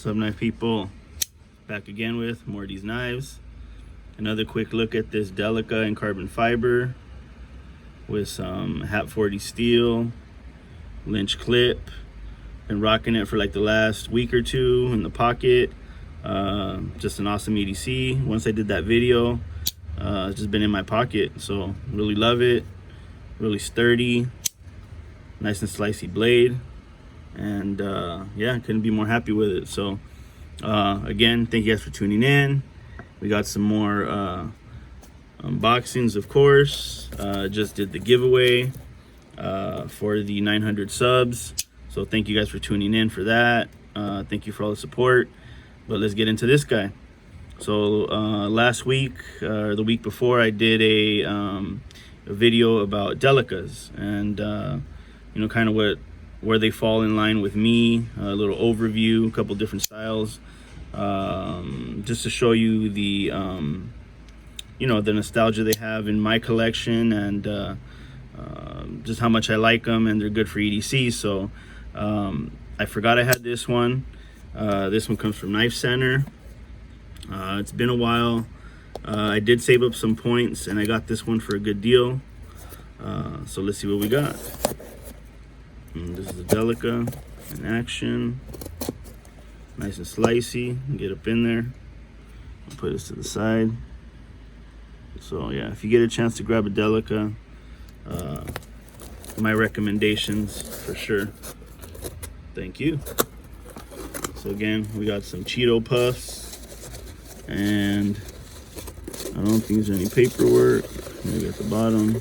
What's up, knife people? Back again with more of these knives. Another quick look at this Delica in carbon fiber with some Hat 40 steel, Lynch clip. Been rocking it for like the last week or two in the pocket. Just an awesome EDC. Once I did that video, it's just been in my pocket, so really love it. Really sturdy, nice and slicey blade, and yeah, couldn't be more happy with it. So again, thank you guys for tuning in. We got some more unboxings, of course. Just did the giveaway for the 900 subs, so thank you guys for tuning in for that. Thank you for all the support. But let's get into this guy. So last week or the week before, I did a video about Delicas, and you know, kind of where they fall in line with me, a little overview, a couple different styles, just to show you the you know, the nostalgia they have in my collection, and just how much I like them, and they're good for EDC. So I forgot I had this one. This one comes from Knife Center. It's been a while. I did save up some points, and I got this one for a good deal. So let's see what we got. And this is the Delica in action. Nice and slicey. Get up in there. I'll put this to the side. So yeah, if you get a chance to grab a Delica, my recommendations for sure. Thank you. So again, we got some Cheeto Puffs, and I don't think there's any paperwork maybe at the bottom,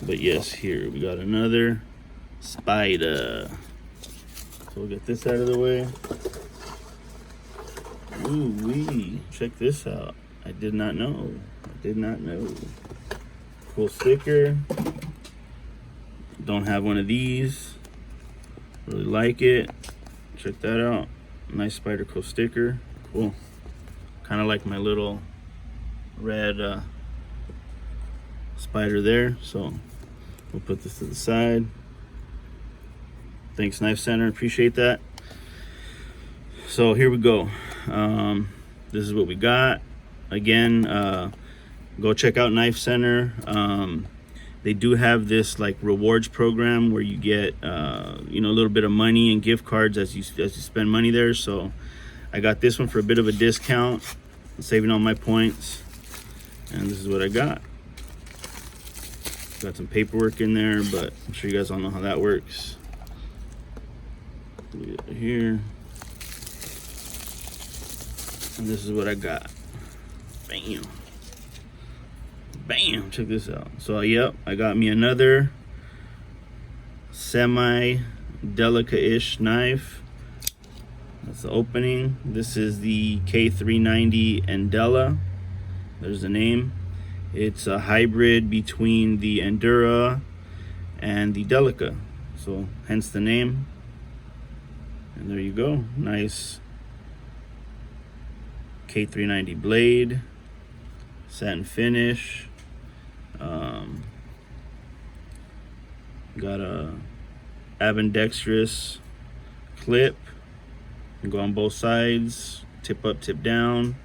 but yes, here we got another Spyder. So we'll get this out of the way. Ooh wee, check this out. I did not know. Cool sticker. Don't have one of these. Really like it. Check that out. Nice Spyderco sticker. Cool. Kind of like my little red spider there. So we'll put this to the side. Thanks, Knife Center. Appreciate that. So here we go. This is what we got. Again, go check out Knife Center. They do have this like rewards program where you get you know, a little bit of money and gift cards as you spend money there. So I got this one for a bit of a discount, saving all my points, and this is what I got. Got some paperwork in there, but I'm sure you guys all know how that works. Here, and this is what I got. Bam. Bam, check this out. So yep, I got me another semi Delica-ish knife. That's the opening. This is the K390 Endela. There's the name. It's a hybrid between the Endela and the Delica, so hence the name. And there you go. Nice K390 blade, satin finish. Got a ambidextrous clip. You go on both sides, tip up, tip down.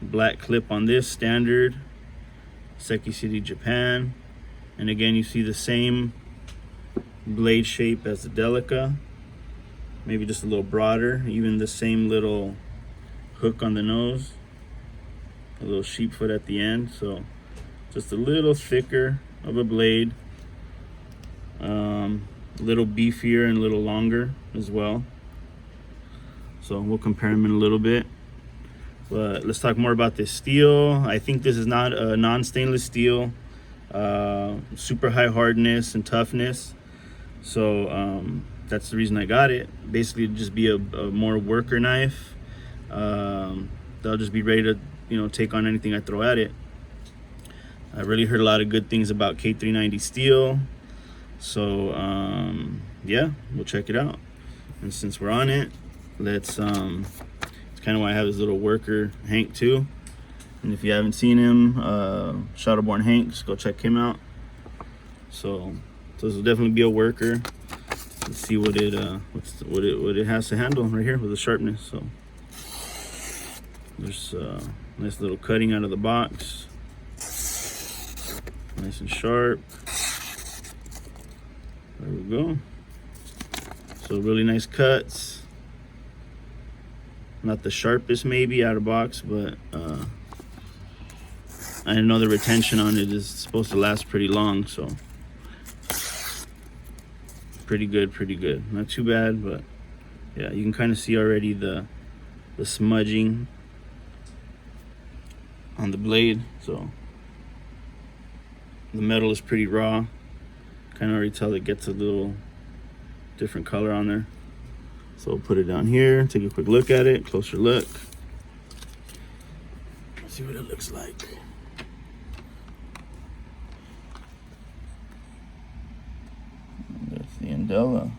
Black clip on this, standard. Seki City, Japan. And again, you see the same blade shape as the Delica, maybe just a little broader. Even the same little hook on the nose, a little sheep foot at the end. So just a little thicker of a blade, a little beefier and a little longer as well. So we'll compare them in a little bit, but let's talk more about this steel. I think this is not a non-stainless steel, super high hardness and toughness. So that's the reason I got it. Basically, just be a more worker knife. They'll just be ready to, you know, take on anything I throw at it. I really heard a lot of good things about K390 steel. So yeah, we'll check it out. And since we're on it, let's it's kind of why I have this little worker Hank too. And if you haven't seen him, Shadowborn Hanks, go check him out. So this will definitely be a worker. Let's see what it what it has to handle right here with the sharpness. So there's a nice little cutting out of the box, nice and sharp. There we go. So really nice cuts. Not the sharpest maybe out of box, but I know the retention on it is supposed to last pretty long, so pretty good. Not too bad, but yeah, you can kind of see already the smudging on the blade. So the metal is pretty raw. Kind of already tell it gets a little different color on there. So we'll put it down here, take a quick look at it, closer look. See what it looks like. That's the Endela.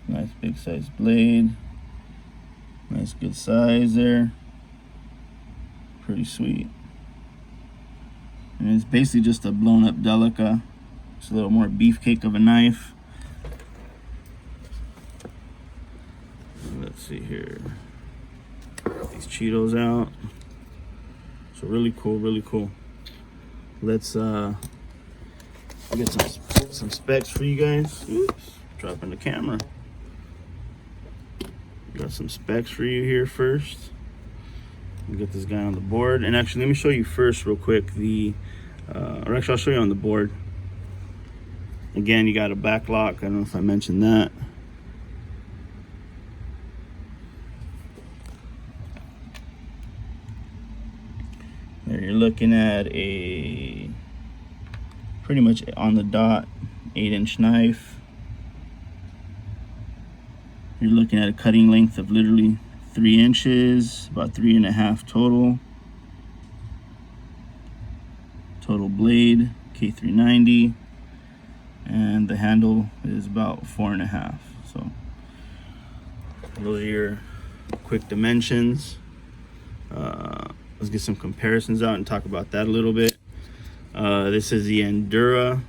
Nice big size blade. Nice good size there. Pretty sweet. And it's basically just a blown up Delica. It's a little more beefcake of a knife. Let's see here. Get these Cheetos out. So really cool. Let's get some specs for you guys. Oops, dropping the camera. Got some specs for you here first. We'll get this guy on the board. And actually, let me show you first real quick or actually I'll show you on the board. Again, you got a back lock. I don't know if I mentioned that. There, you're looking at a pretty much on the dot 8-inch knife. You're looking at a cutting length of literally 3 inches, about 3.5 total. Total blade, K390, and the handle is about 4.5. So those are your quick dimensions. Let's get some comparisons out and talk about that a little bit. This is the Endela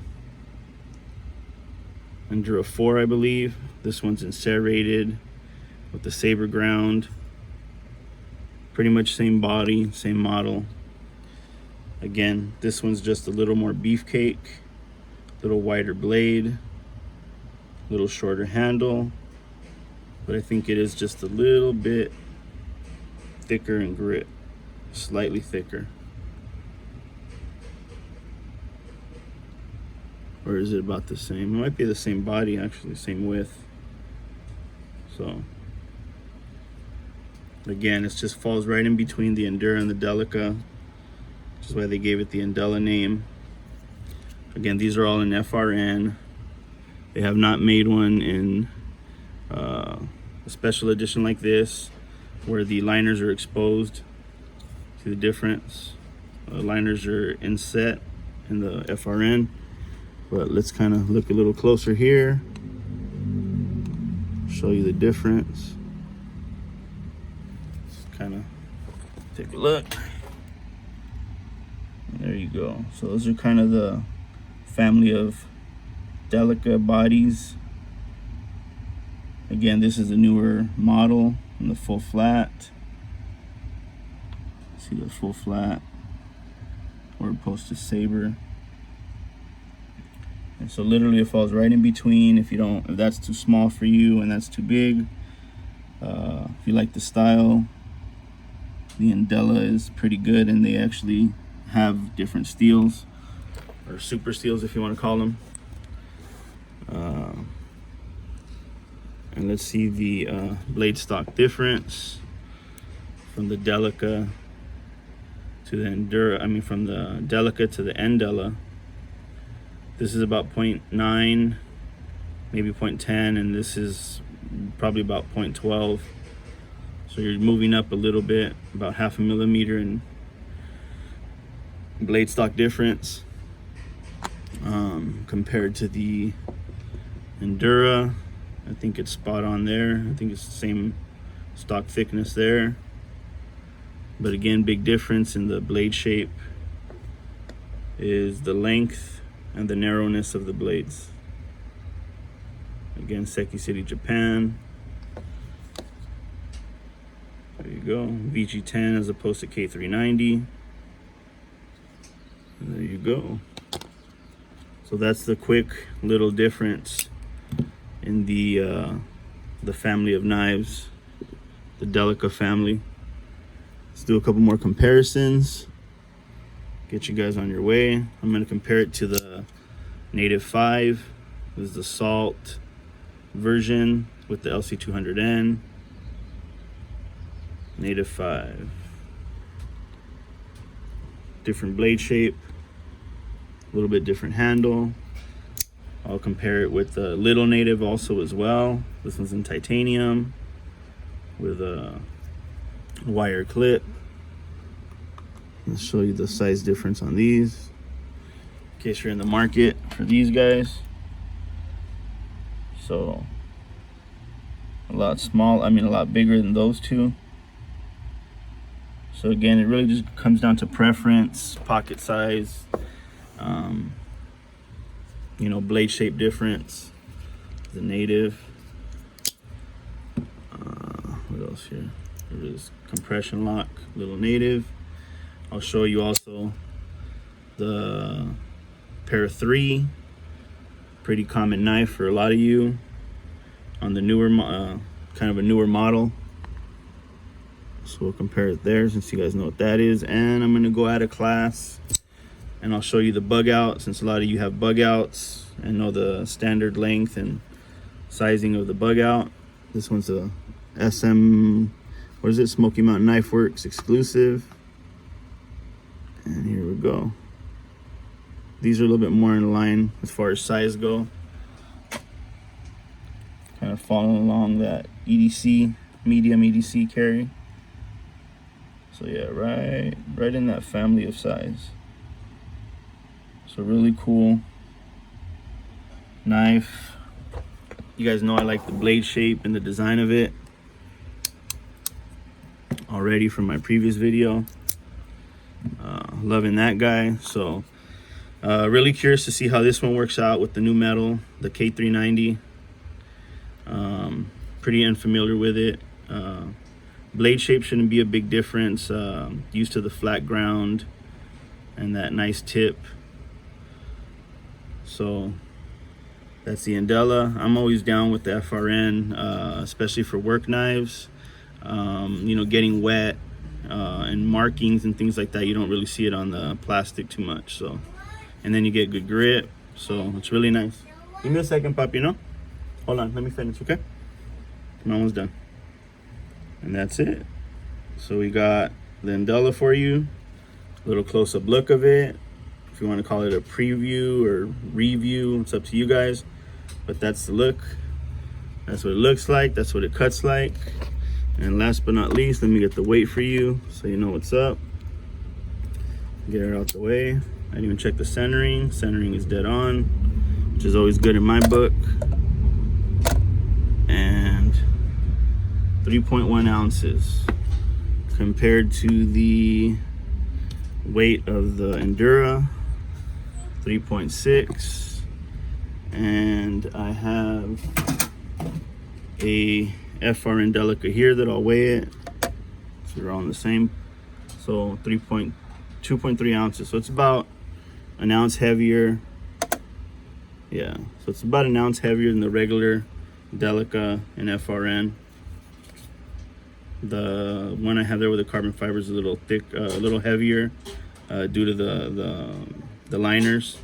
4, I believe. This one's in serrated with the saber ground. Pretty much same body, same model. Again, this one's just a little more beefcake, little wider blade, little shorter handle, but I think it is just a little bit thicker in grit, slightly thicker. Or is it about the same? It might be the same body, actually, same width. So again, it just falls right in between the Endela and the Delica, which is why they gave it the Endela name. Again, these are all in FRN. They have not made one in a special edition like this, where the liners are exposed. See the difference? The liners are inset in the FRN. But let's kind of look a little closer here. Show you the difference. Just kind of take a look. There you go. So those are kind of the family of Delica bodies. Again, this is a newer model in the full flat. See the full flat or opposed to saber. And so literally it falls right in between. If that's too small for you and that's too big, if you like the style, the Endela is pretty good, and they actually have different steels, or super steels if you want to call them. And let's see the blade stock difference from the Delica to the Endela. From the Delica to the Endela. This is about 0.9, maybe 0.10, and this is probably about 0.12. So you're moving up a little bit, about 0.5 millimeter in blade stock difference compared to the Endela. I think it's spot on there. I think it's the same stock thickness there. But again, big difference in the blade shape is the length and the narrowness of the blades. Again, Seki City, Japan. There you go, VG10 as opposed to K390. And there you go. So that's the quick little difference in the family of knives, the Delica family. Let's do a couple more comparisons. Get you guys on your way. I'm gonna compare it to the Native 5. This is the Salt version with the LC200N. Native 5. Different blade shape, a little bit different handle. I'll compare it with the Little Native also as well. This one's in titanium with a wire clip. Let's show you the size difference on these in case you're in the market for these guys. So a lot bigger than those two. So again, it really just comes down to preference, pocket size, you know, blade shape difference. The Native. What else here? There is compression lock, Little Native. I'll show you also the Para 3. Pretty common knife for a lot of you on the newer, kind of a newer model. So we'll compare it there since you guys know what that is. And I'm gonna go out of class and I'll show you the bug out, since a lot of you have bug outs and know the standard length and sizing of the bug out. This one's a SM, what is it? Smoky Mountain Knife Works exclusive. And here we go. These are a little bit more in line as far as size go. Kind of following along that EDC, medium EDC carry. So yeah, right in that family of size. So really cool knife. You guys know I like the blade shape and the design of it already from my previous video. Loving that guy. So really curious to see how this one works out with the new metal, the K390. Pretty unfamiliar with it. Blade shape shouldn't be a big difference. Used to the flat ground and that nice tip. So that's the Endela. I'm always down with the FRN, especially for work knives. You know, getting wet and markings and things like that, you don't really see it on the plastic too much. So, and then you get good grip. So it's really nice. Give me a second, Pop, you know? Hold on, let me finish, okay? I'm almost done. And that's it. So we got the Endela for you. A little close-up look of it. If you want to call it a preview or review, it's up to you guys. But that's the look. That's what it looks like. That's what it cuts like. And last but not least, let me get the weight for you so you know what's up. Get it out the way. I didn't even check the centering. Centering is dead on, which is always good in my book. And 3.1 ounces compared to the weight of the Endura, 3.6. And I have a FRN Delica here that I'll weigh it. So they're all on the same. So 2.3 ounces. So it's about an ounce heavier. Yeah, so it's about an ounce heavier than the regular Delica and FRN. The one I have there with the carbon fiber is a little thick, a little heavier due to the liners.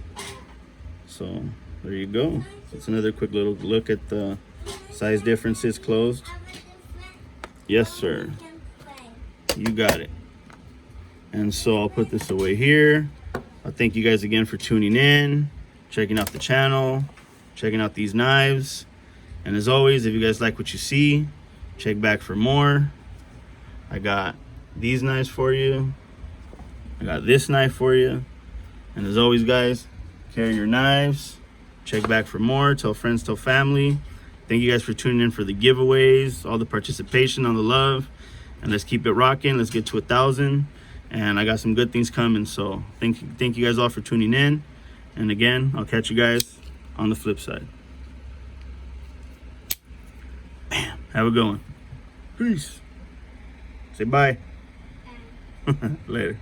So there you go. It's another quick little look at the size differences closed. Yes, sir. You got it. And so I'll put this away here. I thank you guys again for tuning in, checking out the channel, checking out these knives. And as always, if you guys like what you see, check back for more. I got these knives for you. I got this knife for you. And as always, guys, carry your knives. Check back for more. Tell friends, tell family. Thank you guys for tuning in for the giveaways, all the participation, all the love. And let's keep it rocking. Let's get to 1,000. And I got some good things coming. So thank you guys all for tuning in. And again, I'll catch you guys on the flip side. Bam. Have a good one. Peace. Say bye. Later.